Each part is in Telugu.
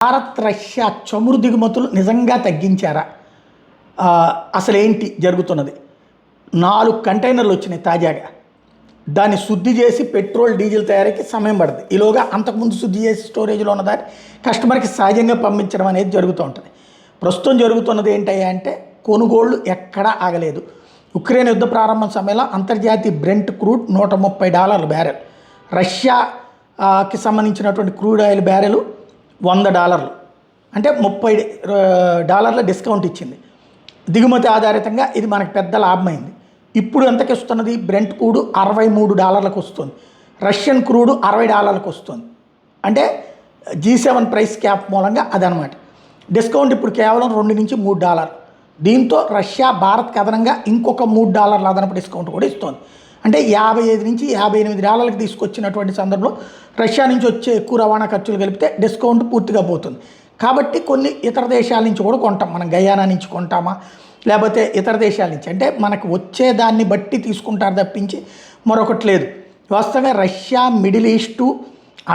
భారత్ రష్యా చమురు దిగుమతులు నిజంగా తగ్గించారా? అసలు ఏంటి జరుగుతున్నది? 4 కంటైనర్లు వచ్చినాయి తాజాగా. దాన్ని శుద్ధి చేసి పెట్రోల్ డీజిల్ తయారీకి సమయం పడుతుంది. ఈలోగా అంతకుముందు శుద్ధి చేసి స్టోరేజ్లో ఉన్నదాన్ని కస్టమర్కి సహజంగా పంపించడం అనేది జరుగుతూ ఉంటుంది. ప్రస్తుతం జరుగుతున్నది ఏంటయ్యా అంటే కొనుగోళ్లు ఎక్కడా ఆగలేదు. ఉక్రెయిన్ యుద్ధ ప్రారంభం సమయంలో అంతర్జాతీయ బ్రెంట్ క్రూడ్ $130 బ్యారెల్, రష్యాకి సంబంధించినటువంటి క్రూడ్ ఆయిల్ బ్యారెల్ $100, అంటే $30 డిస్కౌంట్ ఇచ్చింది. దిగుమతి ఆధారితంగా ఇది మనకు పెద్ద లాభమైంది. ఇప్పుడు ఎంతకి వస్తున్నది? బ్రెంట్ క్రూడ్ $63 వస్తుంది, రష్యన్ క్రూడ్ $60 వస్తుంది. అంటే G7 ప్రైస్ క్యాప్ మూలంగా అదనమాట. డిస్కౌంట్ ఇప్పుడు కేవలం $2 నుంచి $3. దీంతో రష్యా భారత్కి అదనంగా ఇంకొక $3 అదనపు డిస్కౌంట్ కూడా ఇస్తుంది. అంటే $55 నుంచి $58 తీసుకొచ్చినటువంటి సందర్భంలో రష్యా నుంచి వచ్చే ఎక్కువ రవాణా ఖర్చులు కలిపితే డిస్కౌంట్ పూర్తిగా పోతుంది. కాబట్టి కొన్ని ఇతర దేశాల నుంచి కూడా కొంటాం. మనం గయానా నుంచి కొంటామా, లేకపోతే ఇతర దేశాల నుంచి, అంటే మనకు వచ్చేదాన్ని బట్టి తీసుకుంటారు తప్పించి మరొకటి లేదు. వాస్తవంగా Russia, Middle East,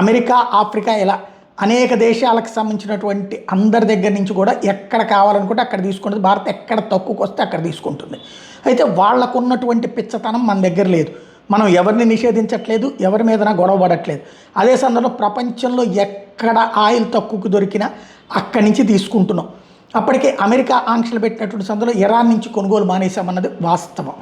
America, Africa ఇలా అనేక దేశాలకు సంబంధించినటువంటి అందరి దగ్గర నుంచి కూడా ఎక్కడ కావాలనుకుంటే అక్కడ తీసుకుంటుంది. భారత్ ఎక్కడ తక్కువకి వస్తే అక్కడ తీసుకుంటుంది. అయితే వాళ్లకు ఉన్నటువంటి పిచ్చతనం మన దగ్గర లేదు. మనం ఎవరిని నిషేధించట్లేదు, ఎవరి మీదన గొడవ పడట్లేదు. అదే సందర్భంలో ప్రపంచంలో ఎక్కడ ఆయిల్ తక్కువకు దొరికినా అక్కడి నుంచి తీసుకుంటున్నాం. అప్పటికే అమెరికా ఆంక్షలు పెట్టినటువంటి సందర్భంలో ఇరాన్ నుంచి కొనుగోలు మానేశామన్నది వాస్తవం.